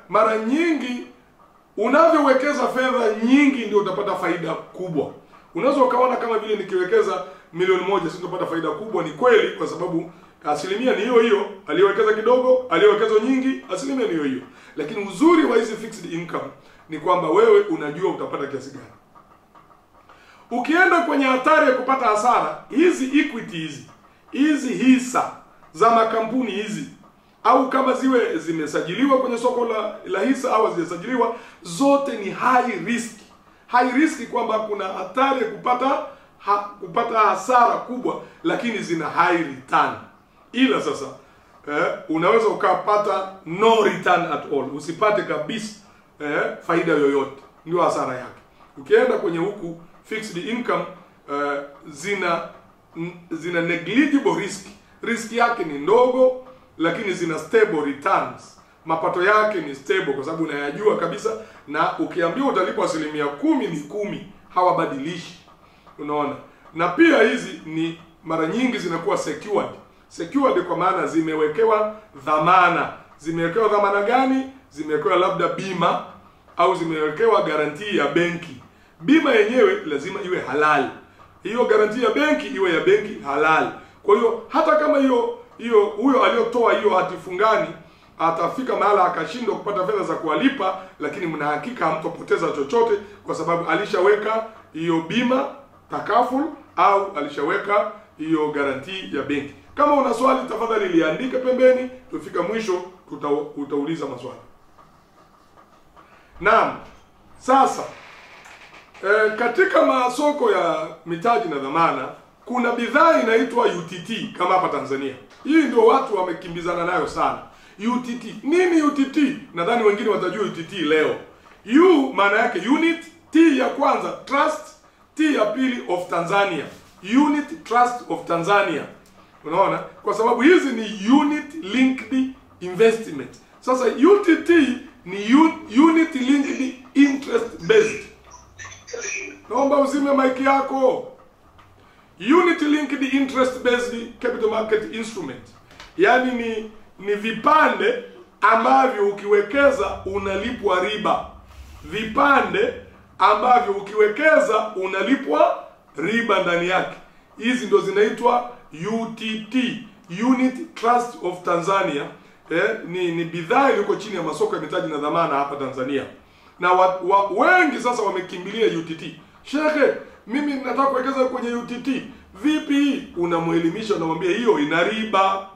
mara nyingi unavyowekeza fedha nyingi ndio utapata faida kubwa. Unaweza ukaona kama vile nikiwekeza milioni 1 sitapata faida kubwa. Ni kweli, kwa sababu asilimia ni hiyo hiyo. Aliyewekeza kidogo, aliyewekeza nyingi, asilimia ni hiyo hiyo. Lakini uzuri wa hizi fixed income ni kwamba wewe unajua utapata kiasi gani. Ukienda kwenye hatari ya kupata hasara, hizi equity hizi hisa za makampuni hizi, au kama ziwe zimesajiliwa kwenye soko la hisa au hazijasajiliwa, zote ni high risk. High risk kwamba kuna hatari ya kupata hasara kubwa, lakini zina high return. Ila sasa unaweza ukapata no return at all, usipate kabisa faida yoyote, ndio hasara yake. Ukienda kwenye huku fixed income, zina negligible risk. Risk yake ni ndogo, lakini zina stable returns. Mapato yake ni stable kwa sababu unayajua kabisa, na ukiambiwa utalipwa 10% ni 10, hawabadilishi. Unaona? Na pia hizi ni mara nyingi zinakuwa secured. Secured kwa maana zimewekewa dhamana. Zimewekewa dhamana gani? Zimewekewa labda bima, au zimewekewa garantii ya benki. Bima yenyewe lazima iwe halali. Hiyo garantii ya benki iwe ya benki halali. Kwa hiyo hata kama huyo aliyotoa hiyo hati fungani atafika mahala akashindwa kupata fedha za kuwalipa, lakini mna hakika hamtopoteza chochote, kwa sababu alishaweka hiyo bima takaful au alishaweka hiyo garantii ya benki. Kama una swali, tafadhali liandike pembeni, tufika mwisho utauliza maswali. Naam. Sasa katika masoko ya mitaji na dhamana kuna bidhaa inaitwa UTT kama hapa Tanzania. Hii ndio watu wamekimbizana nayo sana. UTT. Nini UTT? Nadhani wengine watajua UTT leo. U maana yake unit, T ya kwanza trust, T ya pili of Tanzania. Unit Trust of Tanzania. Unaona? Kwa sababu hizi ni unit linked investment. Sasa UTT ni unit linked interest based. Naomba uzime mic yako. Unit linked interest based capital market instrument. Yaani ni vipande ambavyo ukiwekeza unalipwa riba. Vipande ambavyo ukiwekeza unalipwa riba ndani yake. Hizi ndo zinaitwa UTT, Unit Trust of Tanzania. Ni bidhaa iliyoko chini ya masoko ya mitaji na dhamana hapa Tanzania. Na wengi sasa wamekimbilia UTT. Shekhe, mimi nataka kuwekeza kwenye UTT. Vipi? Unamuelimisha, unamwambia hiyo ina riba.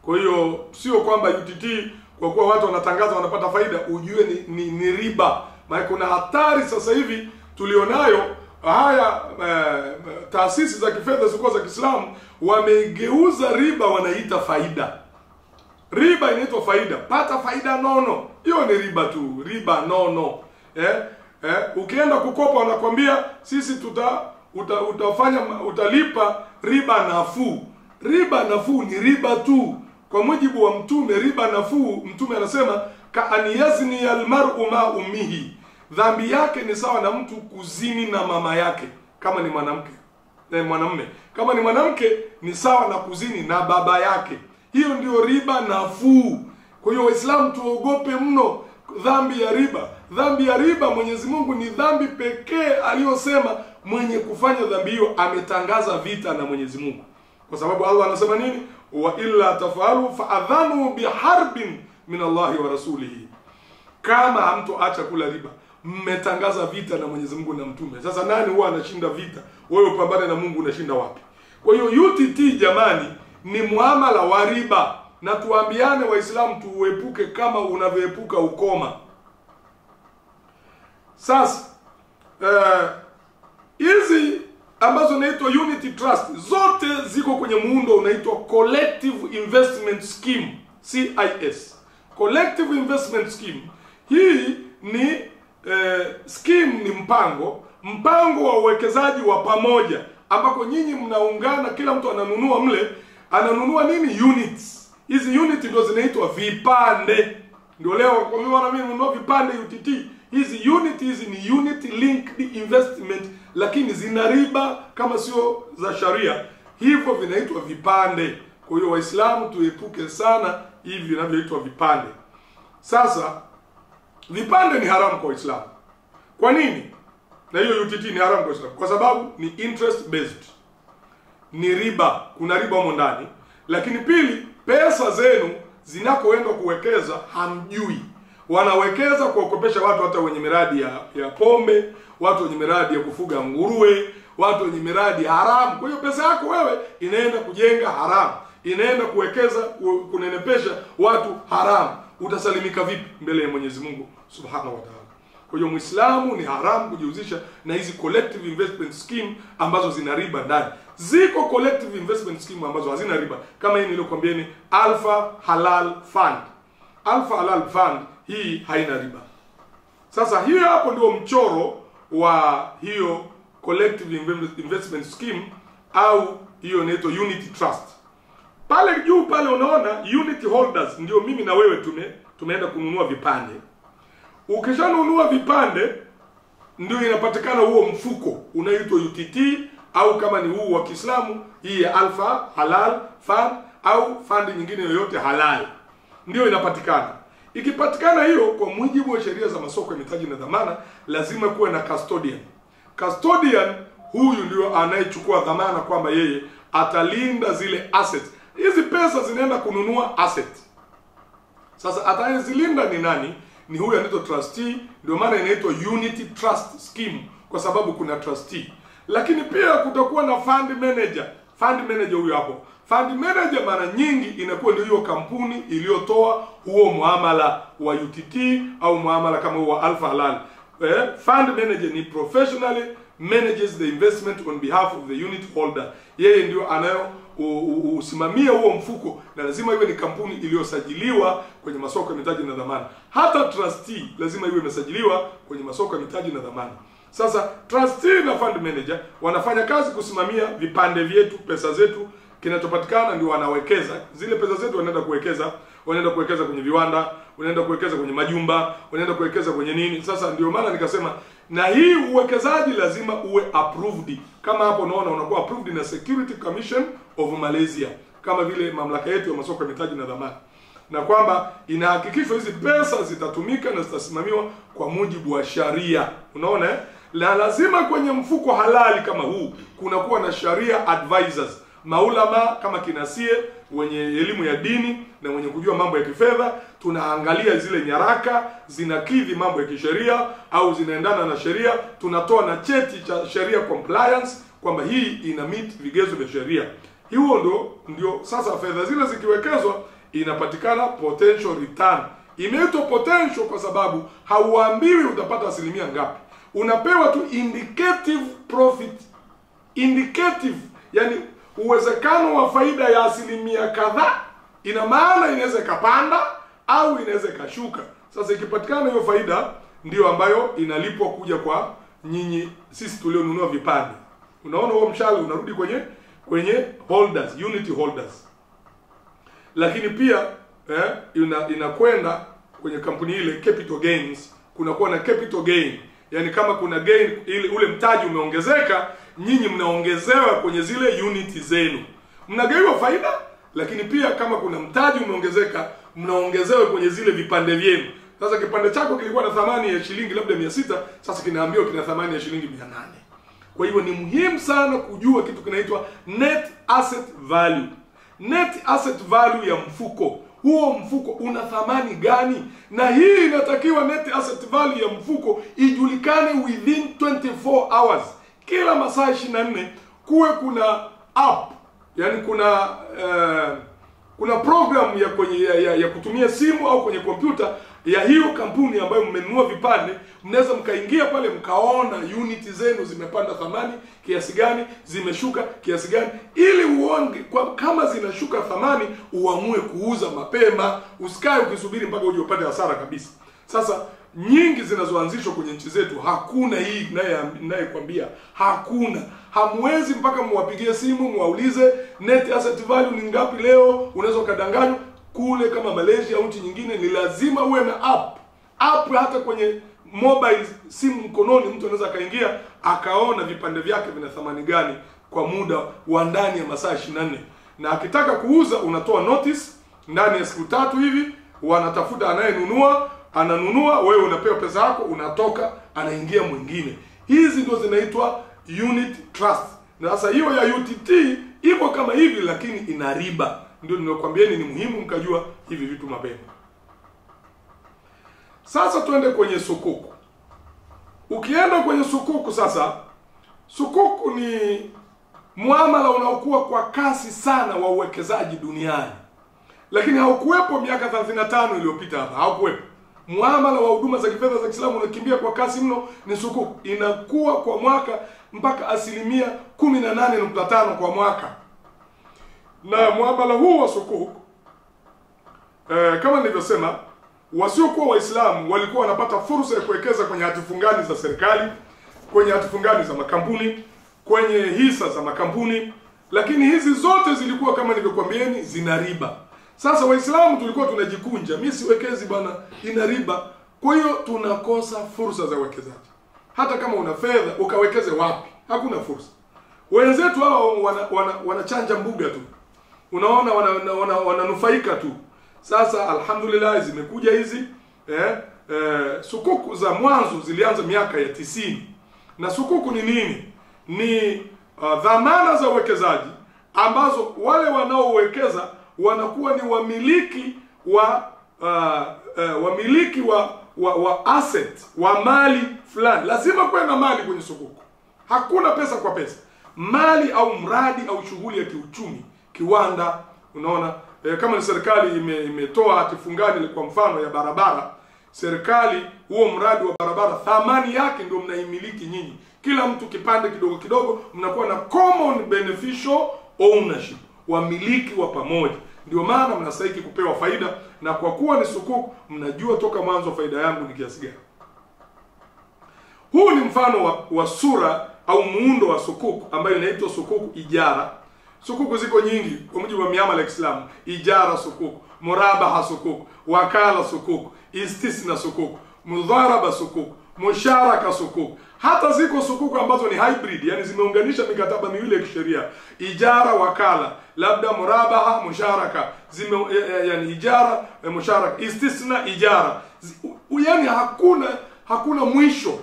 Kwa hiyo sio kwamba UTT kwa kuwa watu wanatangaza wanapata faida ujue ni riba. Maana kuna hatari sasa hivi tulionayo, haya taasisi za kifedha ziko za Kiislamu wamegeuza riba wanaita faida. Riba inaitwa faida. Pata faida nono. Hiyo ni riba tu, riba nono. Ukienda kukopa wanakwambia sisi utalipa riba nafuu. Riba nafuu ni riba tu. Kwa mujibu wa Mtume, riba nafuu, Mtume anasema ka aniyazni almar'u ma ummihi. Dhambi yake ni sawa na mtu kuzini na mama yake kama ni mwanamke. Mwanamume. Kama ni mwanamke ni sawa na kuzini na baba yake. Hiyo ndio riba nafuu. Kwa hiyo Waislamu tuogope mno dhambi ya riba. Dhambi ya riba, Mwenyezi Mungu ni dhambi pekee aliyosema mwenye kufanya dhambi hiyo ametangaza vita na Mwenyezi Mungu. Kwa sababu Allah anasema nini? Wa illa tafalu fa'adhanu biharbin min Allahi wa rasulihi. Kama hamtoacha kula riba, mmetangaza vita na Mwenyezi Mungu na Mtume. Sasa nani huwa anashinda vita? Wewe upambane na Mungu, unashinda wapi? Kwa hiyo UTT jamani ni muamala wa riba, na tuambiane Waislamu tuepuke kama unavyoepuka ukoma. Sasa hizi ambazo naitwa Unity Trust zote ziko kwenye muundo unaitwa Collective Investment Scheme, CIS. Collective Investment Scheme. Hii ni scheme, ni mpango wa uwekezaji wa pamoja ambako nyinyi mnaungana, kila mtu ananunua mle, ananunua nini? Units. Hizi unit ndio zinaitwa vipande. Ndio leo kwa mimi wana mimi nunua vipande UTT. Hizi unit hizi ni unit linked investment, lakini zina riba kama sio za sharia. Hivyo vinaitwa vipande. Kwa hiyo Waislamu tuepuke sana hivi vinavyoitwa vipande. Sasa vipande ni haramu kwa Uislamu. Kwa nini? Na hiyo UTT ni haramu kwa Uislamu kwa sababu ni interest based. Ni riba, kuna riba humo ndani. Lakini pili, pesa zenu zinakoenda kuwekeza hamjui. Wanawekeza kwa kukopesha watu, hata wenye miradi ya pombe, watu wenye miradi ya kufuga nguruwe, watu wenye miradi haramu. Kwa hiyo pesa yako wewe inaenda kujenga haramu, inaenda kuwekeza kunenepesha watu haramu. Utasalimika vipi mbele ya Mwenyezi Mungu Subhanahu wa Ta'ala? Kwa hiyo Muislamu ni haramu kujihusisha na hizi collective investment scheme ambazo zina riba ndani. Ziko collective investment scheme ambazo hazina riba, kama hii niliyokuambieni, Alpha Halal Fund. Alpha Halal Fund hii haina riba. Sasa hiyo hapo ndio mchoro wa hiyo collective investment scheme, au hiyo inaitwa unity trust. Pale juu pale unaona unity holders, ndio mimi na wewe tumeenda kununua vipande. Ukishanunua vipande ndio inapatikana huo mfuko unaitwa UTT, au kama ni huu wa Kiislamu hii ya Alpha Halal Fund au fund nyingine yoyote halal, ndio inapatikana. Ikipatikana hiyo, kwa mujibu wa sheria za masoko ya mitaji na dhamana, lazima kuwe na custodian. Custodian huyu ndio anayechukua dhamana kwamba yeye atalinda zile assets. Hizi pesa zinaenda kununua asset. Sasa atayezilinda ni nani? Ni huyu anaitwa trustee. Ndio maana inaitwa unity trust scheme, kwa sababu kuna trustee. Lakini pia kutakuwa na fund manager. Fund manager huyu hapo. Fund manager mara nyingi inakuwa ndio hiyo kampuni iliyotoa huo muamala wa UTT au muamala kama huo wa Alpha Halal. Fund manager ni professionally manages the investment on behalf of the unit holder. Yeye ndio anayo usimamia huo mfuko, na lazima iwe ni kampuni iliyosajiliwa kwenye masoko ya mitaji na dhamana. Hata trustee lazima iwe imesajiliwa kwenye masoko ya mitaji na dhamana. Sasa trustee na fund manager wanafanya kazi kusimamia vipande vyetu, pesa zetu, kinachopatikana ndio wanawekeza. Zile pesa zetu wanaenda kuwekeza kwenye viwanda, wanaenda kuwekeza kwenye majumba, wanaenda kuwekeza kwenye nini. Sasa ndio maana nikasema na hii uwekezaji lazima uwe approved. Kama hapo unaona unakuwa approved na Security Commission of Malaysia, kama vile mamlaka yetu ya masoko ya mitaji na dhamana, na kwamba inahakikishwa hizi pesa zitatumika na zitasimamiwa kwa mujibu wa sharia. Unaona na lazima kwenye mfuko halali kama huu kunakuwa na sharia advisors, maulama kama kinasie, wenye elimu ya dini na wenye kujua mambo ya kifedha. Tunaangalia zile nyaraka zinakidhi mambo ya kisheria au zinaendana na sheria. Tunatoa na cheti cha sheria compliance kwamba hii ina meet vigezo vya sheria. Hiyo ndio sasa fedha zile zikiwekezwa inapatikana potential return. Imeitwa potential kwa sababu hauambiwi utapata asilimia ngapi. Unapewa tu indicative profit. Indicative, yani uwezekano wa faida ya asilimia kadhaa. Ina maana inaweza ikapanda au inaweza ikashuka. Sasa ikipatikana hiyo faida ndio ambayo inalipwa kuja kwa nyinyi sisi tulionunua vipande. Unaona huo mshale unarudi kwenye holders, unity holders. Lakini pia inakwenda kwenye kampuni ile capital gains. Kunakuwa na capital gain. Yani kama kuna gain, ile ule mtaji umeongezeka, nyinyi mnaongezewa kwenye zile unity zenu. Mnagaiwa faida, lakini pia kama kuna mtaji umeongezeka, mnaongezewa kwenye zile vipande vyenu. Sasa kipande chako kilikuwa na thamani ya shilingi labda 600, sasa kinaambiwa kina thamani ya shilingi 800. Kwa hivyo ni muhimu sana kujua kitu kinaitwa net asset value. Net asset value ya mfuko. Huo mfuko una thamani gani? Na hii inatakiwa net asset value ya mfuko ijulikane within 24 hours. Kila masaa 24 kuwe kuna app, yani kuna program ya kutumia simu au kwenye kompyuta ya hiyo kampuni ambayo mmenunua vipande. Mnaweza mkaingia pale mkaona unit zenu zimepanda thamani kiasi gani, zimeshuka kiasi gani, ili uone kwa kama zinashuka thamani uamue kuuza mapema. Usikae ukisubiri mpaka uje upate hasara kabisa. Sasa nyingi zinazoanzishwa kwenye nchi zetu hakuna hii naye kwambia hakuna. Hamwezi mpaka muwapigie simu muwaulize net asset value ni ngapi leo. Unaweza kadanganywa. Kule kama Malaysia au nchi nyingine ni lazima uwe na app. Hata kwenye mobile simu mkononi mtu anaweza kaingia akaona vipande vyake vina thamani gani kwa muda wa ndani ya masaa 24. Na akitaka kuuza unatoa notice ndani ya siku 3 hivi, wanatafuta anayenunua, ananunua, wewe unapewa pesa yako, unatoka, anaingia mwingine. Hizi ndio zinaitwa unit trust. Na sasa hiyo ya UTT ipo kama hivi, lakini ina riba. Ndio ninakwambieni ni muhimu mkajua hivi vitu mapema. Sasa tuende kwenye sukuku. Ukienda kwenye sukuku sasa, sukuku ni muamala unaokuwa kwa kasi sana wa uwekezaji duniani. Lakini haukuwepo miaka 35 iliyopita hapa, haukuwepo. Muamala wa huduma za kifedha za Kiislamu unakimbia kwa kasi mno, ni sukuku. Inakuwa kwa mwaka mpaka 18.5% kwa mwaka. Na muamala huu wa sukuku, kama nilivyosema, wasiokuwa Waislamu walikuwa wanapata fursa ya kuwekeza kwenye hati fungani za serikali, kwenye hati fungani za makampuni, kwenye hisa za makampuni, lakini hizi zote zilikuwa kama nilivyokuambieni zina riba. Sasa Waislamu tulikuwa tunajikunja, mimi siwekezi bwana, ina riba. Kwa hiyo tunakosa fursa za uwekezaji. Hata kama una fedha ukawekeze wapi? Hakuna fursa. Wenzetu hao wanachanja mbuga tu. Unaona wananufaika tu. Sasa alhamdulillah zimekuja hizi sukuku za mwanzo zilianza miaka ya 90. Na sukuku ni nini? Ni dhamana za uwekezaji ambazo wale wanaowekeza wanakuwa ni wamiliki wa asset, wa mali fulani. Lazima kuwe na mali kwenye sukuku. Hakuna pesa kwa pesa. Mali au mradi au shughuli ya kiuchumi, kiwanda, unaona kama ni serikali imetoa hati fungani kwa mfano ya barabara, serikali huo mradi wa barabara thamani yake ndio mnaimiliki nyinyi. Kila mtu kipande kidogo kidogo, mnakuwa na common beneficial ownership, wamiliki wa pamoja. Ndio maana mnastahili kupewa faida, na kwa kuwa ni sukuku mnajua toka mwanzo faida yangu ni kiasi gani. Huu ni mfano wa sura au muundo wa sukuku ambayo inaitwa sukuku ijara. Sukuku ziko nyingi kwa mujibu wa miamala ya Kiislamu. Ijara sukuku, murabaha sukuku, wakala sukuku, istisna sukuku, mudharaba sukuku, musharaka sukuku. Hata ziko sukuku ambazo ni hybrid, yani zimeunganisha mikataba miwili ya kisheria. Ijara, wakala, labda murabaha, musharaka, yani ijara, musharaka, istisna, ijara. Yani hakuna mwisho.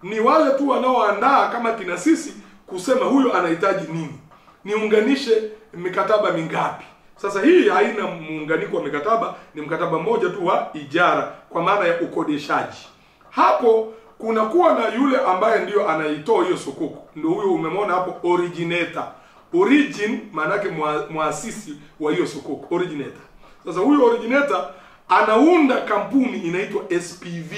Ni wale tu wanaoandaa kama kina sisi kusema huyo anahitaji nini, niunganishe mikataba mingapi. Sasa hii haina muunganiko wa mikataba, ni mkataba mmoja tu wa ijara kwa maana ya ukodeshaji. Hapo kuna kuwa na yule ambaye ndio anaitoa hiyo sukuku, ndio huyo umemwona hapo originator. Origin maana yake muasisi wa hiyo sukuku, originator. Sasa huyo originator anaunda kampuni inaitwa SPV,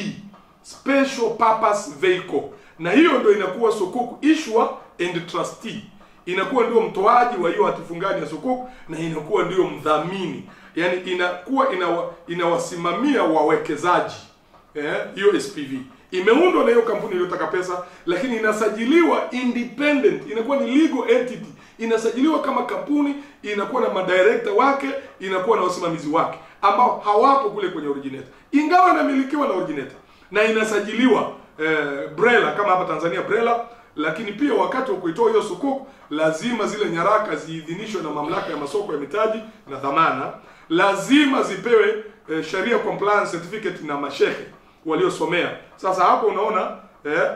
Special Purpose Vehicle, na hiyo ndio inakuwa sukuku issuer and trustee. Inakuwa ndio mtoaji wa hiyo hatifungani ya sukuku, na inakuwa ndio mdhamini, yani inakuwa inawasimamia wawekezaji. Hiyo SPV imeundwa na hiyo kampuni iliyotaka pesa, lakini inasajiliwa independent, inakuwa ni legal entity, inasajiliwa kama kampuni, inakuwa na madirector wake, inakuwa na wasimamizi wake ambao hawapo kule kwenye originator, ingawa inamilikiwa na originator, na inasajiliwa BRELA kama hapa Tanzania BRELA. Lakini pia wakati wa kuitoa hiyo sukuku lazima zile nyaraka ziidhinishwe na mamlaka ya masoko ya mitaji na dhamana, lazima zipewe Sharia compliance certificate na mashehe waliosomea. Sasa hapo unaona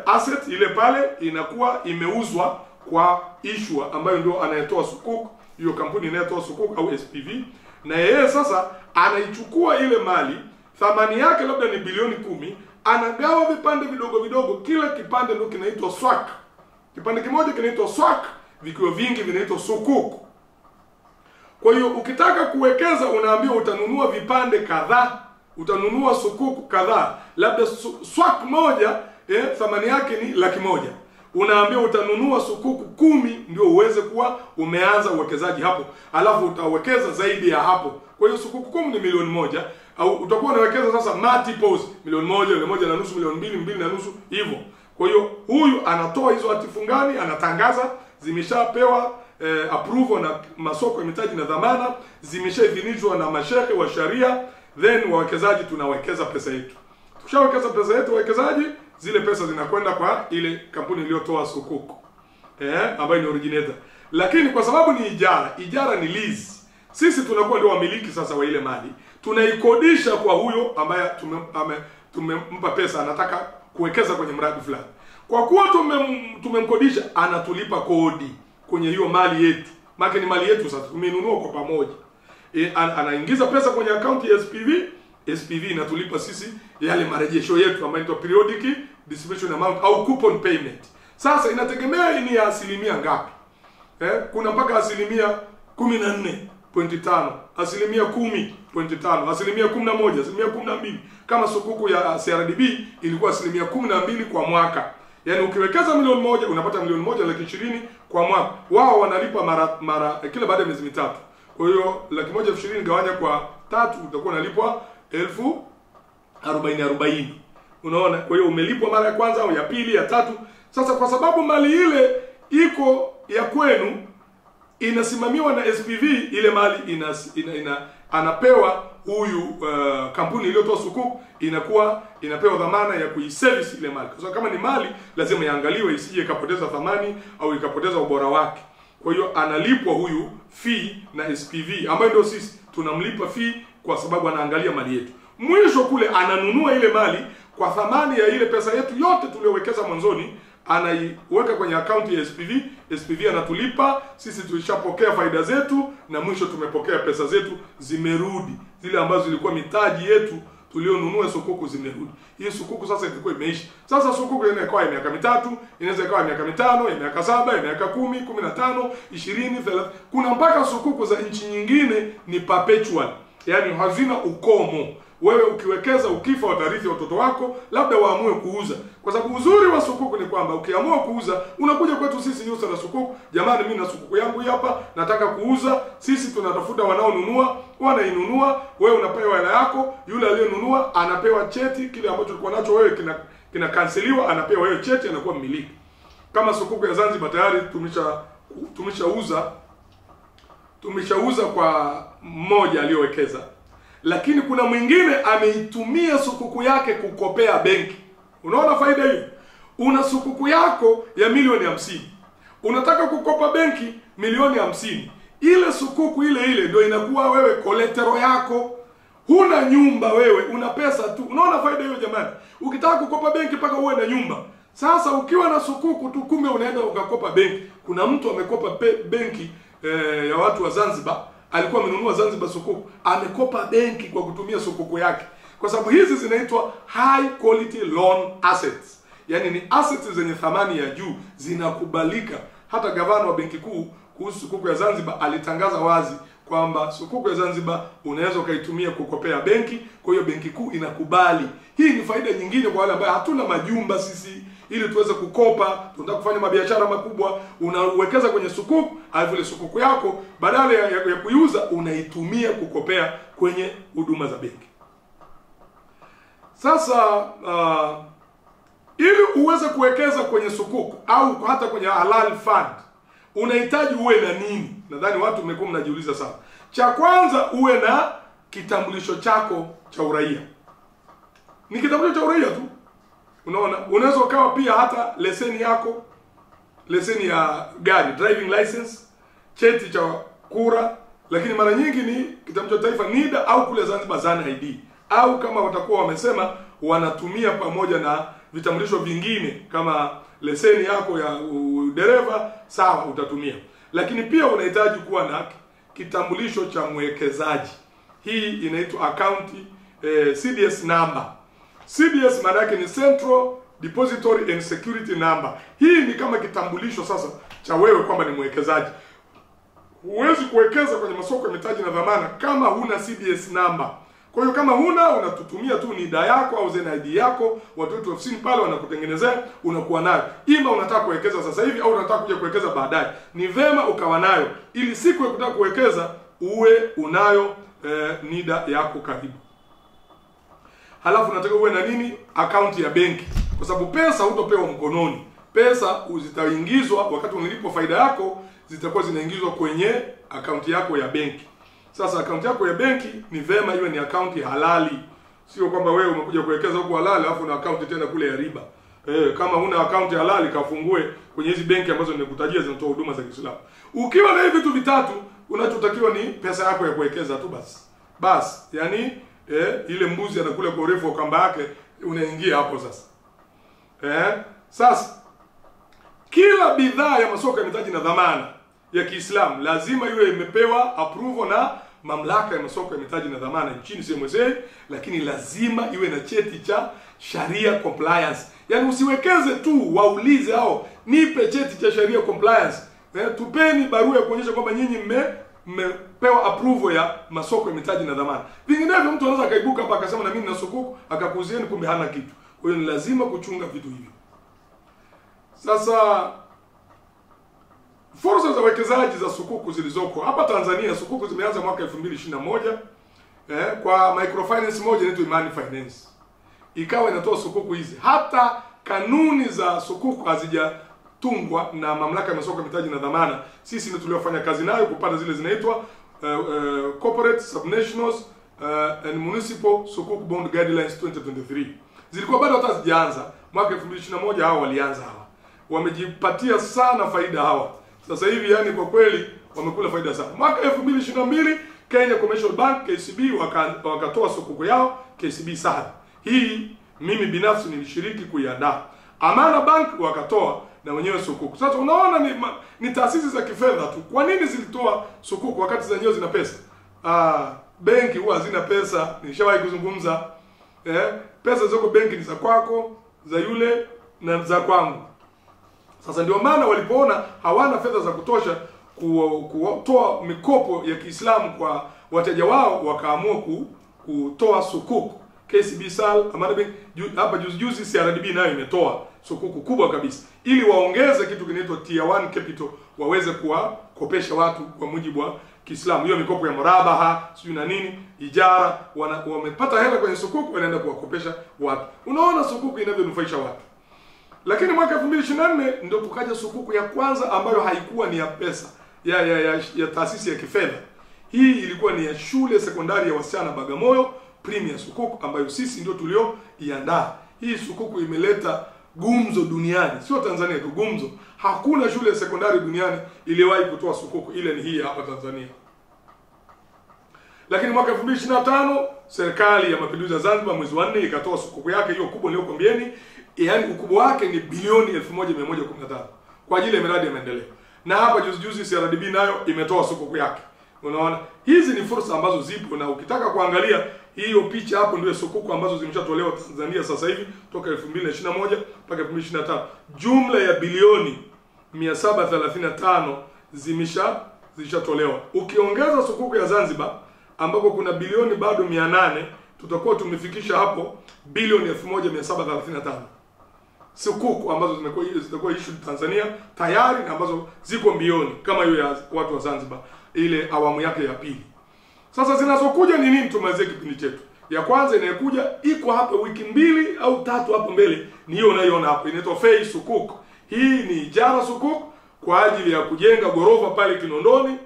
asset ile pale inakuwa imeuzwa kwa issuer ambayo ndio anayetoa sukuku, hiyo kampuni inayotoa sukuku au SPV, na yeye sasa anaichukua ile mali, thamani yake labda ni bilioni 10, anagawa vipande vidogo vidogo, kila kipande ndio kinaitwa swak. Kipande kimoja kinaitwa swak, vikiwa vingi vinaitwa sukuku. Kwa hiyo ukitaka kuwekeza unaambiwa utanunua vipande kadhaa, utanunua sukuku kadhaa. Labda swak moja thamani yake ni 100,000. Unaambiwa utanunua sukuku 10 ndio uweze kuwa umeanza uwekezaji hapo. Alafu utawekeza zaidi ya hapo. Kwa hiyo sukuku 10 ni milioni 1, au utakuwa unawekeza sasa multiples, milioni 1, milioni 1.5, milioni 2, 2.5 hivyo. Kwa hiyo huyu anatoa hizo hatifungani, anatangaza zimeshapewa approval na masoko ya mitaji na dhamana, zimeshaidhinishwa na mashehe wa sharia, then wawekezaji tunawekeza pesa yetu. Tukishawekeza pesa yetu wawekezaji, zile pesa zinakwenda kwa ile kampuni iliyotoa sukuku ambayo ni originator. Lakini kwa sababu ni ijara ni lease, sisi tunakuwa ndio wamiliki sasa wa ile mali, tunaikodisha kwa huyo ambaye tumempa pesa, anataka kuwekeza kwenye mradi fulani. Kwa kuwa tumemkodisha, anatulipa kodi kwenye hiyo mali yetu, maana ni mali yetu sasa, tumenunua kwa pamoja. Anaingiza pesa kwenye akaunti ya SPV inatulipa sisi yale marejesho yetu ambayo inaitwa periodic distribution amount au coupon payment. Sasa inategemea ni ya asilimia ngapi. Kuna mpaka asilimia 14.5, asilimia 10.5, asilimia 11, asilimia 12. Kama sukuku ya CRDB ilikuwa asilimia 12 kwa mwaka. Yaani ukiwekeza milioni moja unapata milioni moja laki 20 kwa mwaka. Wao wanalipa mara kila baada ya miezi mitatu. Kwa hiyo laki 120 gawanya kwa 3 utakuwa unalipwa 40,040. Unaona? Kwa hiyo umelipwa mara ya kwanza au ya pili, ya tatu. Sasa kwa sababu mali ile iko ya kwenu, inasimamiwa na SPV, ile mali anapewa huyu kampuni iliyotoa sukuku, inapewa dhamana ya kuiservice ile mali. Kwa sababu kama ni mali lazima iangaliwe isije ikapoteza thamani au ikapoteza ubora wake. Kwa hiyo analipwa huyu fee na SPV, ambayo ndio sisi tunamlipa fee kwa sababu anaangalia mali yetu. Mwisho kule ananunua ile mali kwa thamani ya ile pesa yetu yote tuliyowekeza mwanzoni, anaiweka kwenye akaunti ya SPV. SPV anatulipa, sisi tulishapokea faida zetu, na mwisho tumepokea pesa zetu zimerudi. Zile ambazo zilikuwa mitaji yetu tulionunua sukuku zimerudi. Hii sukuku sasa ilikuwa imeisha. Sasa sukuku inakuwa ya miaka 3, inaweza ikawa miaka 5, ya miaka 7, ya miaka 10, 15, 20, 30. Kuna mpaka sukuku za nchi nyingine ni perpetual, yaani hazina ukomo. Wewe ukiwekeza, ukifa watarithi watoto wako, labda waamue kuuza. Kwa sababu uzuri wa sukuku ni kwamba ukiamua kuuza, unakuja kwetu sisi Nyusa na Sukuku, jamani mimi na sukuku yangu hapa nataka kuuza. Sisi tunatafuta wanaonunua, wanainunua, wewe unapewa hela yako, yule aliyenunua anapewa cheti, kile ambacho ulikuwa nacho wewe kinakanseliwa, anapewa hiyo cheti, anakuwa mmiliki. Kama sukuku ya Zanzibar tayari tumeshauza kwa mmoja aliyowekeza. Lakini kuna mwingine ameitumia sukuku yake kukopea benki. Unaona faida hiyo? Una sukuku yako ya milioni 50. Unataka kukopa benki milioni 50. Ile sukuku ile ndio inakuwa wewe collateral yako. Huna nyumba wewe, una pesa tu. Unaona faida hiyo jamani? Ukitaka kukopa benki mpaka uwe na nyumba. Sasa ukiwa na sukuku tu, kumbe unaenda ukakopa benki. Kuna mtu amekopa benki ya watu wa Zanzibar. Alikuwa amenunua Zanzibar sukuku, amekopa benki kwa kutumia sukuku yake. Kwa sababu hizi zinaitwa high quality loan assets. Yaani ni assets zenye thamani ya juu, zinakubalika. Hata gavana wa benki kuu kuhusu sukuku ya Zanzibar alitangaza wazi kwamba sukuku ya Zanzibar unaweza ukaitumia kukopea benki, kwa hiyo benki kuu inakubali. Hii ni faida nyingine kwa wale ambao hatuna majumba sisi, ili tuweze kukopa, tunataka kufanya mabiashara makubwa, unawekeza kwenye sukuku, alafu ile sukuku yako badala ya kuiuza unaitumia kukopea kwenye huduma za benki. Sasa ili uweze kuwekeza kwenye sukuku au hata kwenye halal fund, unahitaji uwe na nini? Nadhani watu mmekuwa mnajiuliza sana. Cha kwanza, uwe na kitambulisho chako cha uraia. Ni kitambulisho cha uraia tu. Unaona, unaweza ukawa pia hata leseni yako, leseni ya gari, driving license, cheti cha kura, lakini mara nyingi ni kitambulisho cha taifa NIDA au kule Zanzibar ZAN ID. Au kama watakuwa wamesema wanatumia pamoja na vitambulisho vingine kama leseni yako ya dereva, sawa utatumia. Lakini pia unahitaji kuwa na kitambulisho cha mwekezaji. Hii inaitwa account CDS number. CDS maana yake ni Central Depository and Security Number. Hii ni kama kitambulisho sasa cha wewe kwamba ni mwekezaji. Huwezi kuwekeza kwenye masoko ya mitaji na dhamana kama huna CDS number. Kwa hiyo kama huna, unatutumia tu NIDA yako au ZAN ID yako, watu wetu ofisini pale wanakutengenezea, unakuwa nayo. Ima unataka kuwekeza sasa hivi au unataka kuja kuwekeza baadaye. Ni vema ukawa nayo ili siku ya kutaka kuwekeza uwe unayo NIDA yako karibu. Halafu unataka uwe na nini? Akaunti ya benki. Kwa sababu pesa hutopewa mkononi. Pesa zitaingizwa wakati unalipo faida yako, zitakuwa zinaingizwa kwenye akaunti yako ya benki. Sasa akaunti yako ya benki ni vema iwe ni akaunti halali. Sio kwamba wewe umekuja kuwekeza huko halali alafu na akaunti tena kule ya riba. Kama una account halali kafungue kwenye hizi benki ambazo nimekutajia zinatoa huduma za Kiislamu. Ukiwa na hivi vitu vitatu, unachotakiwa ni pesa yako ya kuwekeza tu basi. Yani ile mbuzi anakula kwa urefu wa kamba yake, unaingia hapo sasa. Sasa kila bidhaa ya masoko ya mitaji na dhamana ya Kiislamu lazima iwe imepewa approval na mamlaka ya masoko ya mitaji na dhamana nchini CMSA, lakini lazima iwe na cheti cha Sharia compliance. Yani usiwekeze tu, waulize hao, nipe cheti cha Sharia compliance. Tupeni barua ya kuonyesha kwamba nyinyi mmepewa approval ya masoko ya mitaji na dhamana. Vinginevyo mtu anaweza kaibuka hapa akasema na mimi nina sukuk, akakuzieni kumbe hana kitu. Kwa hiyo ni lazima kuchunga vitu hivyo. Sasa fursa za uwekezaji za sukuku zilizoko hapa Tanzania, sukuku zimeanza mwaka 2021 kwa microfinance moja inaitwa Imani Finance. Ikawa inatoa sukuku hizi. Hata kanuni za sukuku hazijatungwa na mamlaka ya masoko ya mitaji na dhamana. Sisi ndio tuliofanya kazi nayo kupata zile zinaitwa Corporate Subnationals and Municipal Sukuk Bond Guidelines 2023. Zilikuwa bado hata hazijaanza. Mwaka 2021 hao walianza hawa. Wamejipatia sana faida hawa. Sasa hivi yani kwa kweli wamekula faida sana. Mwaka 2022 Kenya Commercial Bank KCB wakatoa sukuku yao KCB Sahad. Hii mimi binafsi nilishiriki kuiandaa. Amana Bank wakatoa na wenyewe sukuku. Sasa unaona ni taasisi za kifedha tu. Kwa nini zilitoa sukuku wakati zenyewe zina pesa? Benki huwa hazina pesa. Nishawahi kuzungumza. Pesa zako benki ni za kwako, za yule na za kwangu. Sasa ndio maana walipoona hawana fedha za kutosha kutoa mikopo ya Kiislamu kwa wateja wao, wakaamua kutoa sukuku. KCB Sal, Amana Bank, hapa juzi CRDB nayo imetoa sukuku kubwa kabisa ili waongeze kitu kinaitwa Tier 1 capital, waweze kuwakopesha watu kwa mujibu wa Kiislamu. Hiyo mikopo ya murabaha, sio na nini, ijara, wamepata hela kwenye sukuku, wanaenda kuwakopesha watu. Unaona sukuku inavyonufaisha watu. Lakini mwaka 2024 ndio tukaja sukuku ya kwanza ambayo haikuwa ni ya pesa, ya taasisi ya kifedha. Hii ilikuwa ni ya shule sekondari ya wasichana Bagamoyo, Premier Sukuku, ambayo sisi ndio tulioiandaa. Hii sukuku imeleta gumzo duniani, sio Tanzania tu, gumzo. Hakuna shule sekondari duniani iliyowahi kutoa sukuku, ile ni hii hapa Tanzania. Lakini mwaka 2025 serikali ya Mapinduzi ya Zanzibar mwezi wa 4 ikatoa sukuku yake hiyo kubwa niliyokuambieni. Yaani ukubwa wake ni bilioni 1115 kwa ajili ya miradi ya maendeleo. Na hapa juzi CRDB nayo imetoa sukuku yake. Unaona? Hizi ni fursa ambazo zipo, na ukitaka kuangalia hiyo picha hapo ndio sukuku ambazo zimeshatolewa Tanzania sasa hivi toka 2021 mpaka 2025. Jumla ya bilioni 735 zimeshatolewa. Ukiongeza sukuku ya Zanzibar ambako kuna bilioni bado 800, tutakuwa tumefikisha hapo bilioni 1735. Sukuku ambazo zitakuwa issued Tanzania tayari na ambazo ziko mbioni kama hiyo ya watu wa Zanzibar, ile awamu yake ya pili. Sasa zinazokuja ni nini? Tumalizie kipindi chetu. Ya kwanza inayokuja iko hapa wiki 2 au 3 hapo mbele, ni hiyo unayoona hapo, inaitwa Fei Sukuk. Hii ni ijara sukuk kwa ajili ya kujenga gorofa pale Kinondoni,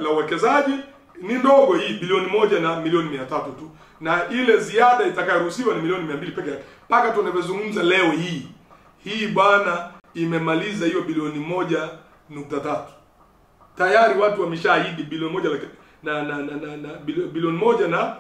la uwekezaji. Ni ndogo hii, bilioni 1 na milioni 300 tu. Na ile ziada itakayoruhusiwa ni milioni 200 peke yake. Paka tunavyozungumza leo hii bwana imemaliza hiyo bilioni 1.3. Tayari watu wameshaahidi bilioni 1 bilioni 1 na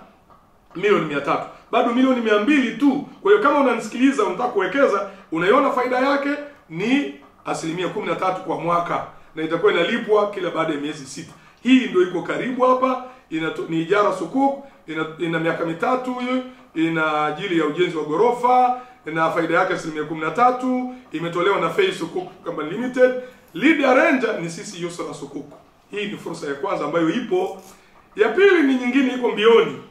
milioni 300. Bado milioni 200 tu. Kwa hiyo kama unanisikiliza unataka kuwekeza, unaiona faida yake ni 13% kwa mwaka, na itakuwa inalipwa kila baada ya miezi 6. Hii ndio iko karibu hapa. Ni ijara sukuk, ina miaka 3 hiyo, ina ajili ya ujenzi wa gorofa, na faida yake 13%, imetolewa na Fei Sukuk Company Limited. Lead arranger ni sisi Yusra Sukuk. Hii ni fursa ya kwanza ambayo ipo. Ya pili ni nyingine iko mbioni.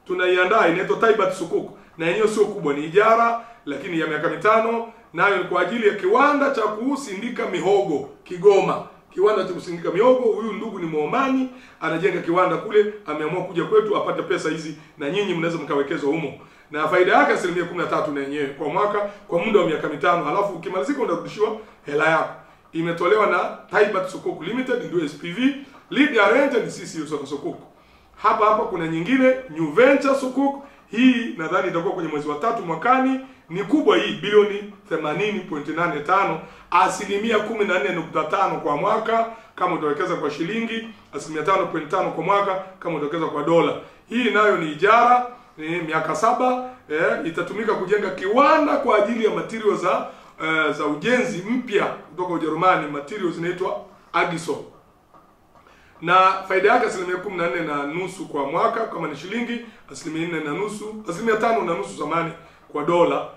Tunaiandaa, inaitwa Taibat Sukuk. Na yenyewe sio kubwa, ni ijara lakini ya miaka 5, nayo ni kwa ajili ya kiwanda cha kusindika mihogo Kigoma. Kiwanda cha kusindika mihogo. Huyu ndugu ni Muomani, anajenga kiwanda kule, ameamua kuja kwetu apate pesa hizi, na nyinyi mnaweza mkawekeza humo. Na faida yake 13% na yenyewe kwa mwaka kwa muda wa miaka 5, alafu ukimalizika unarudishiwa hela yako. Imetolewa na Taibat Sukuk Limited, ndio SPV. Lead arranger ni sisi Yusra Sukuk. Hapa kuna nyingine New Venture Sukuk. Hii nadhani itakuwa kwenye mwezi wa 3 mwakani. Ni kubwa hii, bilioni 80.85, asilimia 14.5 kwa mwaka kama utawekeza kwa shilingi, asilimia 5.5 kwa mwaka kama utawekeza kwa dola. Hii nayo ni ijara, ni miaka 7, itatumika kujenga kiwanda kwa ajili ya materials za ujenzi mpya kutoka Ujerumani, materials zinaitwa Agisol. Na faida yake asilimia 14.5 kwa mwaka kama ni shilingi, asilimia 4.5, asilimia 5.5 zamani kwa dola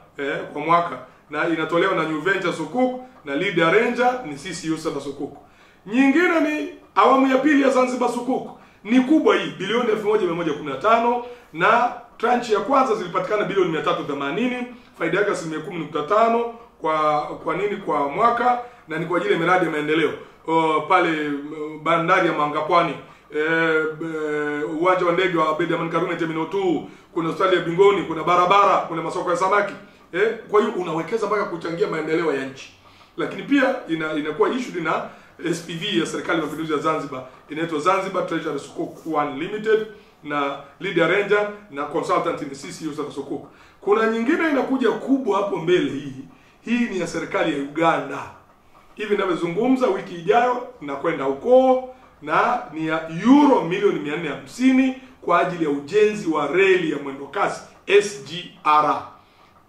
kwa mwaka, na inatolewa na New Venture Sukuk, na lead arranger ni sisi USADA Sukuk. Nyingine ni awamu ya pili ya Zanzibar Sukuk, ni kubwa hii, bilioni 1115, na tranche ya kwanza zilipatikana bilioni 380, faida yake asilimia 10.5 kwa mwaka, na ni kwa ajili ya miradi ya maendeleo pale bandari ya Mangapwani, uwanja wa ndege wa Abeid Amani Karume Terminal 2, kuna hospitali ya Bingoni, kuna barabara, kuna masoko ya samaki. Kwa hiyo unawekeza mpaka kuchangia maendeleo ya nchi. Lakini pia inakuwa issued na SPV ya serikali ya mapinduzi ya Zanzibar, inaitwa Zanzibar Treasury Sukuk 1 Limited, na lead arranger na consultant ni sisi USADA Sukuk. Kuna nyingine inakuja kubwa hapo mbele, hii ni ya serikali ya Uganda. Hivi ninavyozungumza, wiki ijayo na kwenda huko, na ni ya euro milioni 450 kwa ajili ya ujenzi wa reli ya mwendo kasi SGR.